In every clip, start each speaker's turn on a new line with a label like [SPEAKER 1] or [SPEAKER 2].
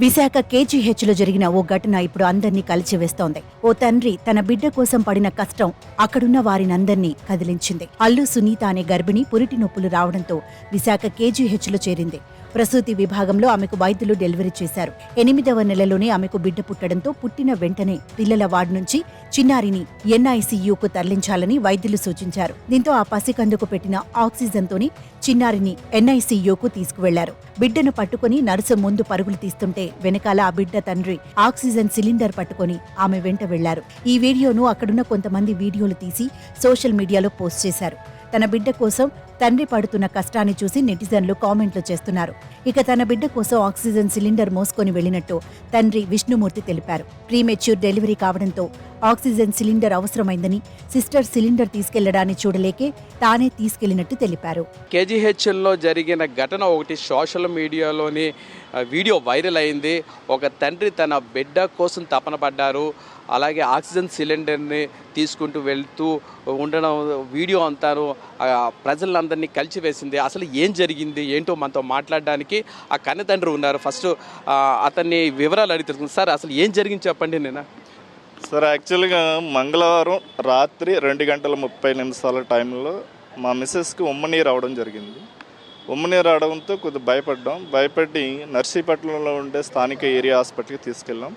[SPEAKER 1] విశాఖ కేజీహెచ్లో జరిగిన ఓ ఘటన ఇప్పుడు అందర్నీ కలిచివేస్తోంది. ఓ తండ్రి తన బిడ్డ కోసం పడిన కష్టం అక్కడున్న వారినందర్నీ కదిలించింది. అల్లు సునీత అనే గర్భిణి పురిటి నొప్పులు రావడంతో విశాఖ కేజీహెచ్లో చేరింది. ప్రసూతి విభాగంలో ఆమెకు వైద్యులు డెలివరీ చేశారు. 8వ నెలలోనే ఆమెకు బిడ్డ పుట్టడంతో పుట్టిన వెంటనే పిల్లల వార్డు నుంచి చిన్నారిని ఎన్ఐసీయూకు తరలించాలని వైద్యులు సూచించారు. దీంతో ఆ పసికందుకు పెట్టిన ఆక్సిజన్తోని చిన్నారిని ఎన్ఐసీయూకు తీసుకువెళ్లారు. బిడ్డను పట్టుకుని నర్సు ముందు పరుగులు తీస్తుంటే వెనకాల ఆ బిడ్డ తండ్రి ఆక్సిజన్ సిలిండర్ పట్టుకుని ఆమె వెంట వెళ్లారు. ఈ వీడియోను అక్కడున్న కొంతమంది వీడియోలు తీసి సోషల్ మీడియాలో పోస్ట్ చేశారు. తన బిడ్డ కోసం తండ్రి పడుతున్న కష్టాన్ని చూసి నెటిజన్లు కామెంట్లు చేస్తున్నారు. ఇక తన బిడ్డ కోసం ఆక్సిజన్ సిలిండర్ మోసుకొని వెళ్లినట్టు తండ్రి విష్ణుమూర్తి తెలిపారు. ప్రీమెచ్యూర్ డెలివరీ కావడంతో ఆక్సిజన్ సిలిండర్ అవసరమైందని సిస్టర్ సిలిండర్ తీసుకెళ్లడాన్ని చూడలేకే తానే తీసుకెళ్లినట్టు తెలిపారు.
[SPEAKER 2] కేజీహెచ్ఎల్లో జరిగిన ఘటన ఒకటి సోషల్ మీడియాలోని వీడియో వైరల్ అయింది. ఒక తండ్రి తన బిడ్డ కోసం తపన పడ్డారు. అలాగే ఆక్సిజన్ సిలిండర్ని తీసుకుంటూ వెళ్తూ ఉండడం వీడియో అంతాను ప్రజలందరినీ కలిసివేసింది. అసలు ఏం జరిగింది ఏంటో మనతో మాట్లాడడానికి ఆ కన్న తండ్రి ఉన్నారు. ఫస్ట్ అతన్ని వివరాలు అడిగి సార్ అసలు ఏం జరిగింది చెప్పండి. నేను
[SPEAKER 3] సార్ యాక్చువల్గా మంగళవారం రాత్రి 2:30 టైంలో మా మిస్సెస్కి ఉమ్మనీరు రావడం జరిగింది. ఉమ్మనీరు రావడంతో కొద్దిగా భయపడి నర్సీపట్నంలో ఉండే స్థానిక ఏరియా హాస్పిటల్కి తీసుకెళ్ళాం.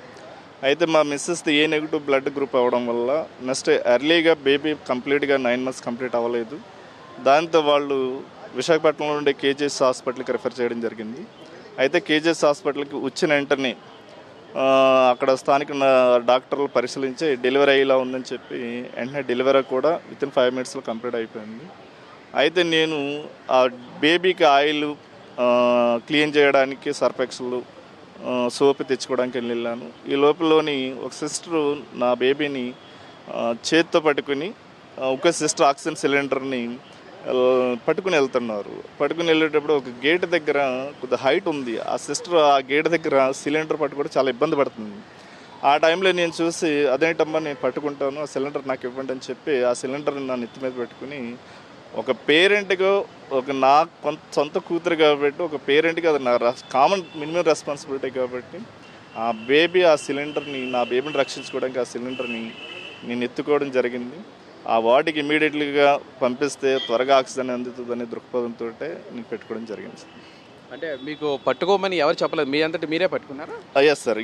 [SPEAKER 3] అయితే మా మిస్సెస్ది ఏ నెగిటివ్ బ్లడ్ గ్రూప్ అవ్వడం వల్ల నెక్స్ట్ ఎర్లీగా బేబీ కంప్లీట్గా 9 months కంప్లీట్ అవ్వలేదు. దాంతో వాళ్ళు విశాఖపట్నంలో ఉండే కేజీఎస్ హాస్పిటల్కి రిఫర్ చేయడం జరిగింది. అయితే కేజీఎస్ హాస్పిటల్కి వచ్చిన వెంటనే అక్కడ స్థానిక డాక్టర్లు పరిశీలించి డెలివరీ అయ్యేలా ఉందని చెప్పి వెంటనే డెలివరీ కూడా వితిన్ 5 minutes కంప్లీట్ అయిపోయింది. అయితే నేను ఆ బేబీకి ఆయిల్ క్లీన్ చేయడానికి సర్ఫెక్సలు సోపు తెచ్చుకోవడానికి వెళ్ళాను. ఈ లోపలలోని ఒక సిస్టరు నా బేబీని చేత్తో పట్టుకుని ఒక సిస్టర్ ఆక్సిజన్ సిలిండర్ని పట్టుకుని వెళ్తున్నారు. పట్టుకుని వెళ్ళేటప్పుడు ఒక గేట్ దగ్గర కొద్దిగా హైట్ ఉంది. ఆ సిస్టర్ ఆ గేట్ దగ్గర సిలిండర్ పట్టుకోవడం చాలా ఇబ్బంది పడుతుంది. ఆ టైంలో నేను చూసి అదేంటమ్మా నేను పట్టుకుంటాను, ఆ సిలిండర్ నాకు ఇవ్వండి అని చెప్పి ఆ సిలిండర్ని నా నెత్తి మీద పెట్టుకుని ఒక పేరెంట్గా నా సొంత కూతురు కాబట్టి ఒక పేరెంట్గా అది నా కామన్ మినిమం రెస్పాన్సిబిలిటీ కాబట్టి ఆ బేబీ ఆ సిలిండర్ని నా బేబీని రక్షించుకోవడానికి ఆ సిలిండర్ని నేను ఎత్తుకోవడం జరిగింది. ఆ వార్డుకి ఇమీడియట్లీగా పంపిస్తే త్వరగా ఆక్సిజన్ అందుతుందనే దృక్పథంతో నేను పెట్టుకోవడం జరిగింది.
[SPEAKER 2] అంటే మీకు పట్టుకోమని ఎవరు చెప్పలేదు, మీ అంతటి మీరే పట్టుకున్నారా?
[SPEAKER 3] ఎస్ సార్,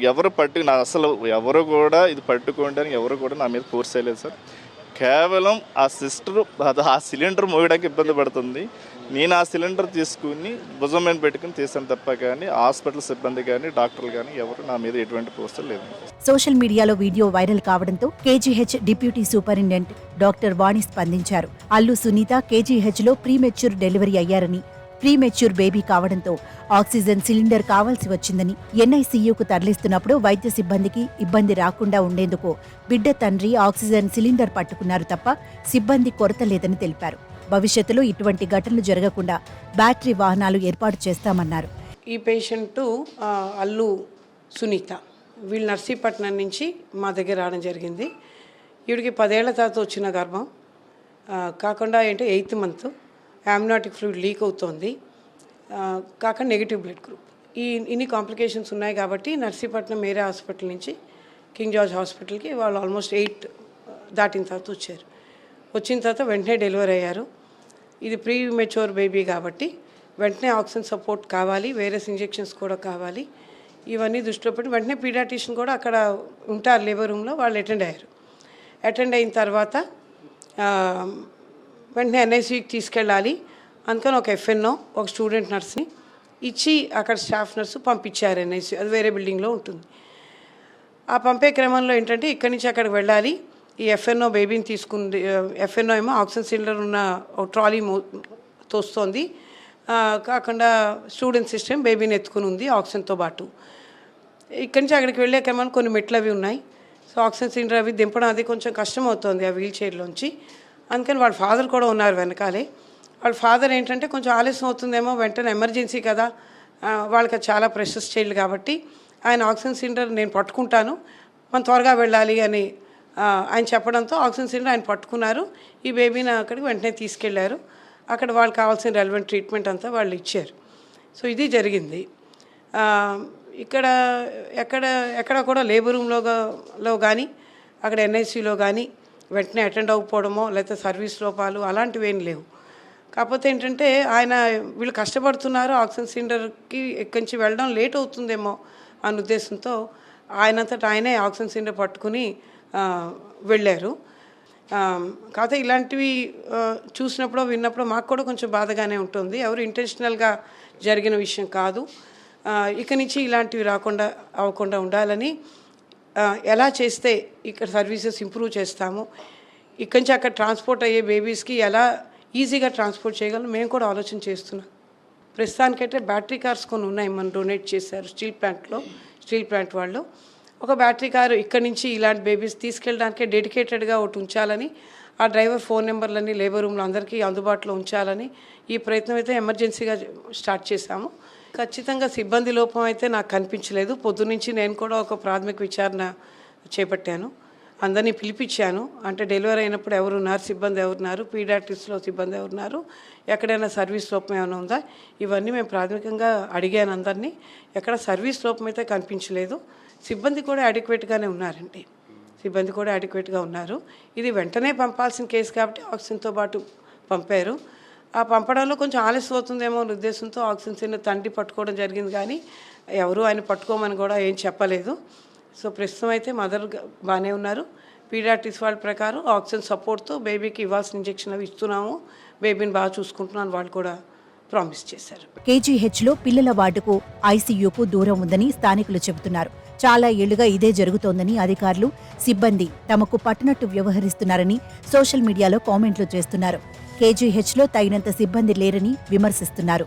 [SPEAKER 3] అసలు ఎవరు కూడా ఇది పట్టుకోండి అని ఎవరు కూడా నా మీద ఫోర్స్ చేయలేదు సార్. కేవలం ఆ సిస్టర్ ఆ సిలిండర్ మోయడానికి ఇబ్బంది పడుతుంది. నేను ఆ సిలిండర్ తీసుకుని భుజం మీద పెట్టుకుని తీసాను తప్ప కానీ హాస్పిటల్ సిబ్బంది కానీ డాక్టర్లు కానీ ఎవరు నా మీద ఎటువంటి పోస్టర్ లేదు.
[SPEAKER 1] సోషల్ మీడియాలో వీడియో వైరల్ కావడంతో కేజీహెచ్ డిప్యూటీ సూపరింటెండెంట్ డాక్టర్ వాణి స్పందించారు. అల్లు సునీత కేజీహెచ్లో ప్రీమెచ్యూర్ డెలివరీ అయ్యారని, ప్రీమెచ్యూర్ బేబీ కావడంతో ఆక్సిజన్ సిలిండర్ కావాల్సి వచ్చిందని, ఎన్ఐసీయూకు తరలిస్తున్నప్పుడు వైద్య సిబ్బందికి ఇబ్బంది రాకుండా ఉండేందుకు బిడ్డ తండ్రి ఆక్సిజన్ సిలిండర్ పట్టుకున్నారు తప్ప సిబ్బంది కొరత లేదని తెలిపారు. భవిష్యత్తులో ఇటువంటి ఘటనలు జరగకుండా బ్యాటరీ వాహనాలు ఏర్పాటు చేస్తామన్నారు.
[SPEAKER 4] ఈ పేషెంట్ అల్లు సునీత, వీళ్ళు నర్సీపట్నం నుంచి మా దగ్గర రావడం జరిగింది. వీడికి 10 ఏళ్ల తర్వాత వచ్చిన గర్భం కాకుండా 8th month యామ్నాటిక్ ఫ్లూయిడ్ లీక్ అవుతోంది, కాక నెగిటివ్ బ్లడ్ గ్రూప్. ఇన్ని కాంప్లికేషన్స్ ఉన్నాయి కాబట్టి నర్సీపట్నం ఏరియా హాస్పిటల్ నుంచి కింగ్ జార్జ్ హాస్పిటల్కి వాళ్ళు ఆల్మోస్ట్ 8 దాటిన తర్వాత వచ్చారు. వచ్చిన తర్వాత వెంటనే డెలివరీ అయ్యారు. ఇది ప్రీ మెచ్యూర్ బేబీ కాబట్టి వెంటనే ఆక్సిజన్ సపోర్ట్ కావాలి, వేరియస్ ఇంజెక్షన్స్ కూడా కావాలి. ఇవన్నీ దృష్టిలో పెట్టి వెంటనే పీడియాట్రిషియన్ కూడా అక్కడ ఉంటారు లేబర్ రూమ్లో, వాళ్ళు అటెండ్ అయ్యారు. అటెండ్ అయిన తర్వాత వెంటనే ఎన్ఐసీకి తీసుకెళ్ళాలి అందుకని ఒక ఎఫ్ఎన్ఓ ఒక స్టూడెంట్ నర్స్ని ఇచ్చి అక్కడ స్టాఫ్ నర్సు పంపించారు ఎన్ఐసీ. అది వేరే బిల్డింగ్లో ఉంటుంది. ఆ పంపే క్రమంలో ఏంటంటే ఇక్కడి నుంచి అక్కడికి వెళ్ళాలి. ఈ ఎఫ్ఎన్ఓ బేబీని తీసుకుంది. ఎఫ్ఎన్ఓ ఏమో ఆక్సిజన్ సిలిండర్ ఉన్న ట్రాలీ తోస్తోంది, కాకుండా స్టూడెంట్ సిస్టమ్ బేబీని ఎత్తుకుని ఉంది ఆక్సిజన్తో పాటు. ఇక్కడి నుంచి అక్కడికి వెళ్ళే క్రమంలో కొన్ని మెట్లు అవి ఉన్నాయి. సో ఆక్సిజన్ సిలిండర్ అవి దింపడం అది కొంచెం కష్టం అవుతుంది ఆ వీల్ చైర్లోంచి. అందుకని వాళ్ళ ఫాదర్ కూడా ఉన్నారు వెనకాలే. వాళ్ళ ఫాదర్ ఏంటంటే కొంచెం ఆలస్యం అవుతుందేమో, వెంటనే ఎమర్జెన్సీ కదా, వాళ్ళకి చాలా ప్రెషస్ చైల్డ్ కాబట్టి ఆయన ఆక్సిజన్ సిలిండర్ నేను పట్టుకుంటాను, మనం త్వరగా వెళ్ళాలి అని ఆయన చెప్పడంతో ఆక్సిజన్ సిలిండర్ ఆయన పట్టుకున్నారు. ఈ బేబీని అక్కడికి వెంటనే తీసుకెళ్లారు. అక్కడ వాళ్ళకి కావాల్సిన రెలవెంట్ ట్రీట్మెంట్ అంతా వాళ్ళు ఇచ్చారు. సో ఇది జరిగింది. ఇక్కడ ఎక్కడ కూడా లేబర్ రూమ్లో కానీ అక్కడ ఎన్ఐసిలో కానీ వెంటనే అటెండ్ అవ్వకపోవడమో లేకపోతే సర్వీస్ లోపాలు అలాంటివి ఏం లేవు. కాకపోతే ఏంటంటే వీళ్ళు కష్టపడుతున్నారు, ఆక్సిజన్ సిలిండర్కి ఇక్కడి నుంచి వెళ్ళడం లేట్ అవుతుందేమో అన్న ఉద్దేశంతో ఆయనంతటా ఆయనే ఆక్సిజన్ సిలిండర్ పట్టుకుని వెళ్ళారు. కాకపోతే ఇలాంటివి చూసినప్పుడు విన్నప్పుడు మాకు కూడా కొంచెం బాధగానే ఉంటుంది. ఎవరు ఇంటెన్షనల్గా జరిగిన విషయం కాదు. ఇక నుంచి ఇలాంటివి అవ్వకుండా ఉండాలని ఎలా చేస్తే ఇక్కడ సర్వీసెస్ ఇంప్రూవ్ చేస్తాము, ఇక్కడి నుంచి అక్కడ ట్రాన్స్పోర్ట్ అయ్యే బేబీస్కి ఎలా ఈజీగా ట్రాన్స్పోర్ట్ చేయగలం మేము కూడా ఆలోచన చేస్తున్నాం. ప్రస్తుతానికైతే బ్యాటరీ కార్స్ కొన్ని ఉన్నాయి, మనం డొనేట్ చేశారు స్టీల్ ప్లాంట్ వాళ్ళు. ఒక బ్యాటరీ కారు ఇక్కడి నుంచి ఇలాంటి బేబీస్ తీసుకెళ్ళడానికి డెడికేటెడ్గా ఒకటి ఉంచాలని, ఆ డ్రైవర్ ఫోన్ నెంబర్లని లేబర్ రూమ్లో అందరికీ అందుబాటులో ఉంచాలని ఈ ప్రయత్నం అయితే ఎమర్జెన్సీగా స్టార్ట్ చేశాము. ఖచ్చితంగా సిబ్బంది లోపం అయితే నాకు కనిపించలేదు. పొద్దున్నుంచి నేను కూడా ఒక ప్రాథమిక విచారణ చేపట్టాను, అందరినీ పిలిపించాను. అంటే డెలివరీ అయినప్పుడు ఎవరున్నారు, సిబ్బంది ఎవరున్నారు, పీడియాట్రిక్స్లో సిబ్బంది ఎవరున్నారు, ఎక్కడైనా సర్వీస్ లోపం ఏమైనా ఉందా, ఇవన్నీ మేము ప్రాథమికంగా అడిగాను అందరినీ. ఎక్కడ సర్వీస్ లోపం అయితే కనిపించలేదు. సిబ్బంది కూడా అడిక్వేట్గానే ఉన్నారండి, సిబ్బంది కూడా అడిక్వేట్గా ఉన్నారు. ఇది వెంటనే పంపాల్సిన కేసు కాబట్టి ఆక్సిజన్తో పాటు పంపారు. ఆ పంపడంలో కొంచెం ఆలస్యం అవుతుందేమో అనే ఉద్దేశంతో ఆక్సిజన్ సిలిండర్ తండ్రి పట్టుకోవడం జరిగింది, కానీ ఎవరు ఆయన పట్టుకోమని కూడా ఏం చెప్పలేదు. సో ప్రస్తుతం అయితే మదర్ బాగానే ఉన్నారు. పీడియాట్రిక్స్ వాళ్ళ ప్రకారం ఆక్సిజన్ సపోర్ట్తో బేబీకి ఇవ్వాల్సిన ఇంజెక్షన్ అవి ఇస్తున్నాము, బేబీని బాగా చూసుకుంటున్నాను వాళ్ళు కూడా ప్రామిస్ చేశారు.
[SPEAKER 1] కేజీహెచ్లో పిల్లల వార్డుకు ఐసీయూకు దూరం ఉందని స్థానికులు చెబుతున్నారు. చాలా ఏళ్లుగా ఇదే జరుగుతోందని అధికారులు, సిబ్బంది తమకు పట్టనట్టు వ్యవహరిస్తున్నారని సోషల్ మీడియాలో కామెంట్లు చేస్తున్నారు. కేజీహెచ్లో తగినంత సిబ్బంది లేరని విమర్శిస్తున్నారు.